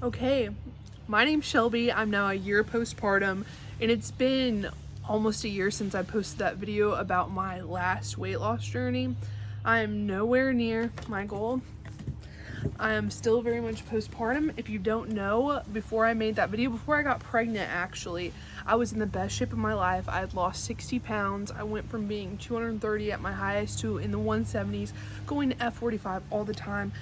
Okay, my name's Shelby. I'm now a year postpartum, and it's been almost a year since I posted that video about my last weight loss journey. I am nowhere near my goal. I am still very much postpartum. If you don't know, before I made that video, before I got pregnant actually, I was in the best shape of my life. I had lost 60 pounds. I went from being 230 at my highest to in the 170s, going to F45 all the time,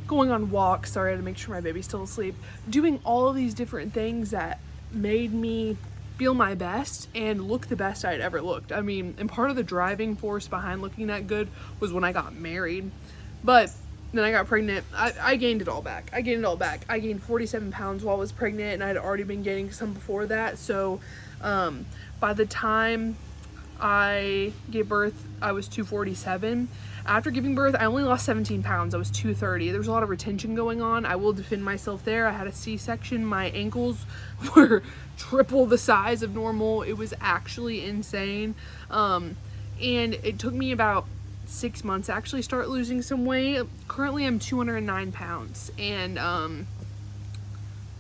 going on walks, sorry, I had to make sure my baby's still asleep, doing all of these different things that made me feel my best and look the best I'd ever looked. I mean, and part of the driving force behind looking that good was when I got married. But then I got pregnant. I gained it all back. I gained 47 pounds while I was pregnant, and I'd already been gaining some before that. So by the time I gave birth, I was 247. After giving birth, I only lost 17 pounds. I was 230. There was a lot of retention going on. I will defend myself there. I had a C-section. My ankles were triple the size of normal. It was actually insane. And it took me about 6 months to actually start losing some weight. Currently, I'm 209 pounds. And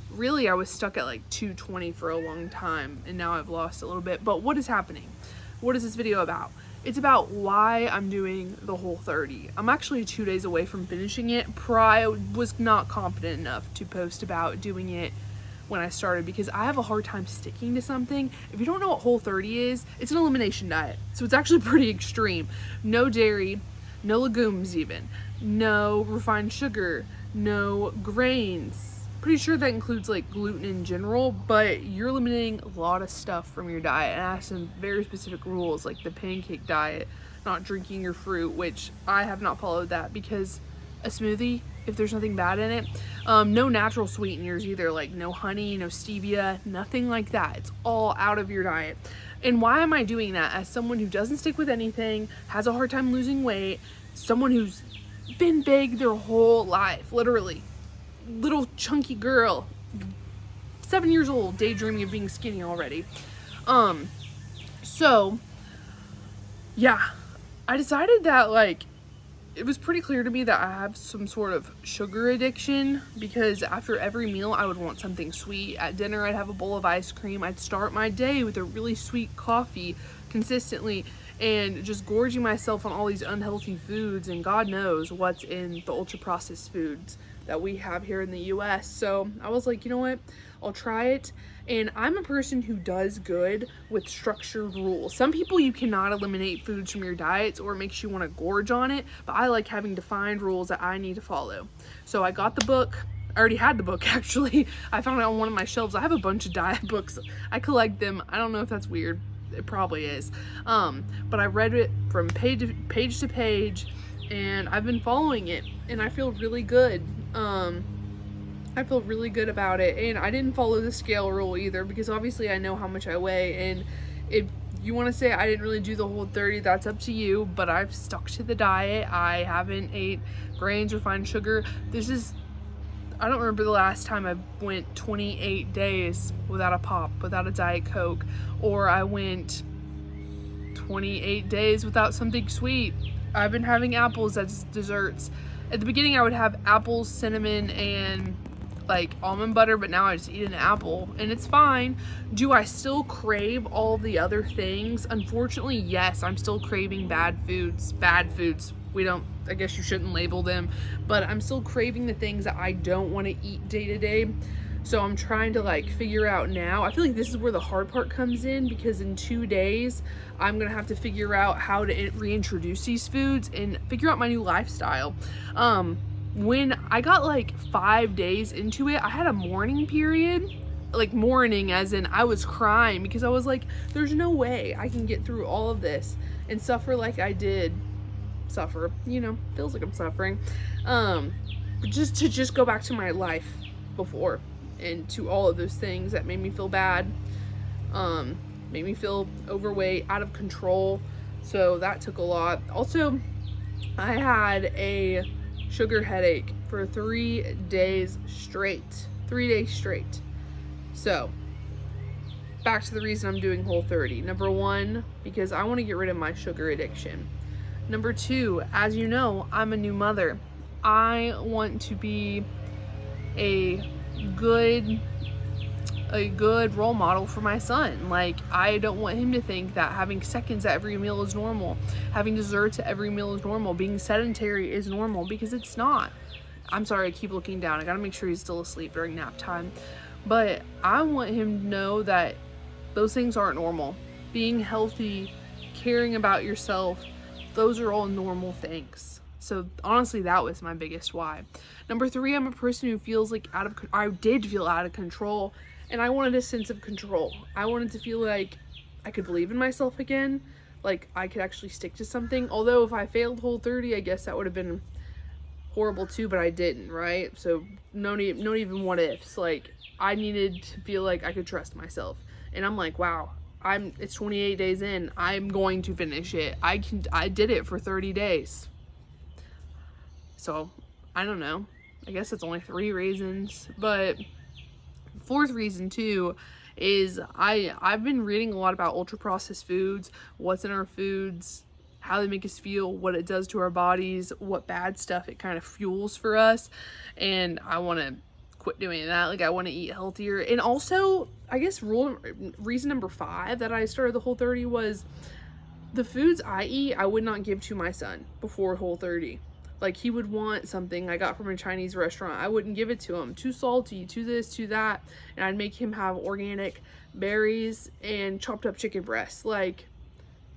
really, I was stuck at like 220 for a long time. And now I've lost a little bit. But what is happening? What is this video about? It's about why I'm doing the Whole30. I'm actually 2 days away from finishing it. I was not confident enough to post about doing it when I started because I have a hard time sticking to something. If you don't know what Whole30 is, it's an elimination diet. So it's actually pretty extreme. No dairy, no legumes even, no refined sugar, no grains. Pretty sure that includes like gluten in general, but you're eliminating a lot of stuff from your diet, and I have some very specific rules like the pancake diet, not drinking your fruit, which I have not followed that because a smoothie, if there's nothing bad in it, no natural sweeteners either, like no honey, no stevia, nothing like that. It's all out of your diet. And why am I doing that? As someone who doesn't stick with anything, has a hard time losing weight, someone who's been big their whole life, literally little chunky girl, 7 years old, daydreaming of being skinny already. So yeah, I decided that like it was pretty clear to me that I have some sort of sugar addiction because after every meal I would want something sweet. At dinner I'd have a bowl of ice cream. I'd start my day with a really sweet coffee consistently and just gorging myself on all these unhealthy foods, and God knows what's in the ultra processed foods that we have here in the US. So I was like, you know what, I'll try it. And I'm a person who does good with structured rules. Some people, you cannot eliminate foods from your diets or it makes you want to gorge on it, but I like having defined rules that I need to follow. So I got the book. I already had the book actually. I found it on one of my shelves. I have a bunch of diet books. I collect them. I don't know if that's weird. It probably is. But I read it from page to page, and I've been following it, and I feel really good. I feel really good about it, and I didn't follow the scale rule either because obviously I know how much I weigh, and if you want to say I didn't really do the Whole30, that's up to you, but I've stuck to the diet. I haven't ate grains, refined sugar. I don't remember the last time I went 28 days without a pop, without a Diet Coke, or I went 28 days without something sweet. I've been having apples as desserts. At the beginning I would have apples, cinnamon, and like almond butter, but now I just eat an apple and it's fine. Do I still crave all the other things? Unfortunately, yes, I'm still craving bad foods. I guess you shouldn't label them, but I'm still craving the things that I don't want to eat day to day. So I'm trying to like figure out now. I feel like this is where the hard part comes in because in 2 days, I'm gonna have to figure out how to reintroduce these foods and figure out my new lifestyle. When I got like 5 days into it, I had a mourning period. Like mourning as in I was crying because I was like, there's no way I can get through all of this and suffer like I did. Suffer, you know, feels like I'm suffering. But just go back to my life before and to all of those things that made me feel bad, made me feel overweight, out of control. So that took a lot. Also, I had a sugar headache for 3 days straight. 3 days straight. So back to the reason I'm doing Whole30. Number one, because I want to get rid of my sugar addiction. Number two, as you know, I'm a new mother. I want to be a good role model for my son. Like, I don't want him to think that having seconds at every meal is normal, having desserts at every meal is normal, being sedentary is normal, because it's not. I'm sorry, I keep looking down. I gotta make sure he's still asleep during nap time. But I want him to know that those things aren't normal. Being healthy, caring about yourself, those are all normal things. So honestly, that was my biggest why. Number 3, I'm a person who feels like I did feel out of control, and I wanted a sense of control. I wanted to feel like I could believe in myself again, like I could actually stick to something. Although if I failed Whole30, I guess that would have been horrible too, but I didn't, right? So no even what ifs. Like, I needed to feel like I could trust myself. And I'm like, wow, it's 28 days in. I'm going to finish it. I did it for 30 days. So, I don't know. I guess it's only 3 reasons, but 4th reason too is I've been reading a lot about ultra processed foods, what's in our foods, how they make us feel, what it does to our bodies, what bad stuff it kind of fuels for us, and I want to quit doing that. Like, I want to eat healthier. And also, I guess reason number 5 that I started the Whole30 was the foods I eat, I would not give to my son before Whole30. Like, he would want something I got from a Chinese restaurant, I wouldn't give it to him. Too salty, too this, too that. And I'd make him have organic berries and chopped up chicken breasts. Like,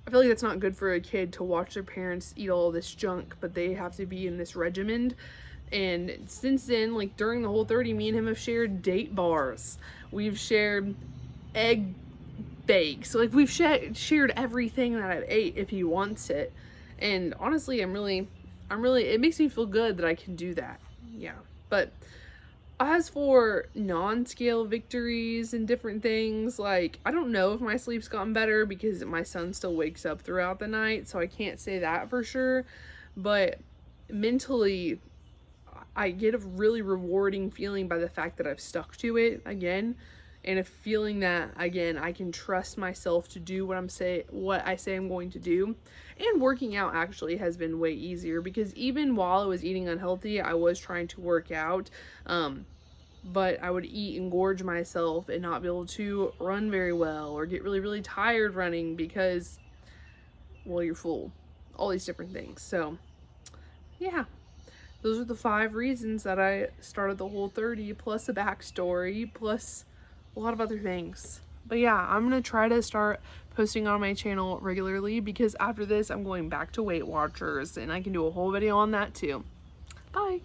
I feel like that's not good for a kid to watch their parents eat all this junk, but they have to be in this regimen. And since then, like, during the Whole30, me and him have shared date bars. We've shared egg bakes. So, like, we've shared everything that I've ate if he wants it. And honestly, it makes me feel good that I can do that. Yeah. But as for non-scale victories and different things, like, I don't know if my sleep's gotten better because my son still wakes up throughout the night, so I can't say that for sure. But mentally, I get a really rewarding feeling by the fact that I've stuck to it again, and a feeling that, again, I can trust myself to do what I say I'm going to do. And working out actually has been way easier, because even while I was eating unhealthy, I was trying to work out, but I would eat and gorge myself and not be able to run very well, or get really, really tired running because, well, you're full. All these different things. So, yeah. Those are the 5 reasons that I started the Whole30, plus a backstory, plus a lot of other things. But yeah, I'm going to try to start posting on my channel regularly, because after this, I'm going back to Weight Watchers, and I can do a whole video on that too. Bye!